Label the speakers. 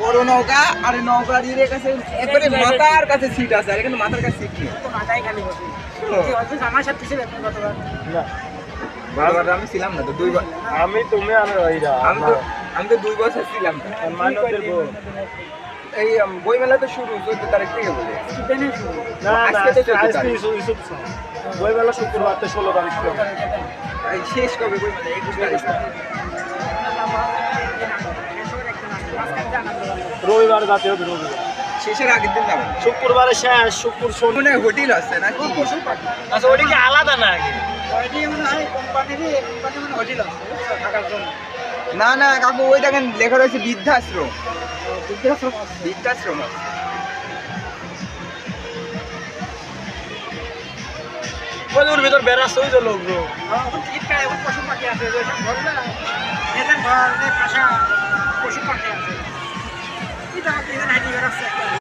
Speaker 1: বড় নৌকা আর নৌকা দিয়ে কাছে একবারে মাথার কাছে সিট আছে আর এখানে মাথার কাছে সিট নেই
Speaker 2: তো মাথায় খালি বসে কি হচ্ছে আমার সাথে ছিল আপনি কতবার
Speaker 3: না
Speaker 1: বারবার আমি ছিলাম না তো দুইবার
Speaker 3: আমি তুমি আর ওইরা
Speaker 1: আমি তো 2 বছর ছিলাম
Speaker 3: মানবদের বউ
Speaker 1: এই বই মেলা তো শুরু 14 তারিখ থেকে বলে
Speaker 2: দেনে শুরু
Speaker 3: না না
Speaker 1: আজকে তো 14
Speaker 3: আজকে
Speaker 1: তারিখ।
Speaker 3: ইউসুফ বইমেলা শুক্রবার থেকে 16 তারিখ পর্যন্ত।
Speaker 1: এই শেষ কবে বই মেলা 21 তারিখ
Speaker 3: রবিবার যাতে হবে রবিবার
Speaker 1: শেষের আগের দিন যাবেন
Speaker 3: শুক্রবারে শেষ শুক্র শনি
Speaker 1: মনে হয় হোটেল আছে নাকি
Speaker 3: আচ্ছা ওটা কি আলাদা না আগে
Speaker 2: ওইটি মনে হয় কোম্পানিরই কোম্পানি মানে হোটেল আছে থাকার জন্য
Speaker 1: না না কাকু ওই দেখেন লেখা রয়েছে বৃদ্ধাশ্রম
Speaker 2: বৃদ্ধাশ্রম আছে
Speaker 1: বৃদ্ধাশ্রম আছে।
Speaker 3: ওর ভিতর বেরাস ওই যে লোক গো
Speaker 2: এখন টিকিট কাটে এখন পশু পাখি আছে ওই সব ঘর না এখানে ঘর কাঁসা পশু পাখি আছে কি জায়গা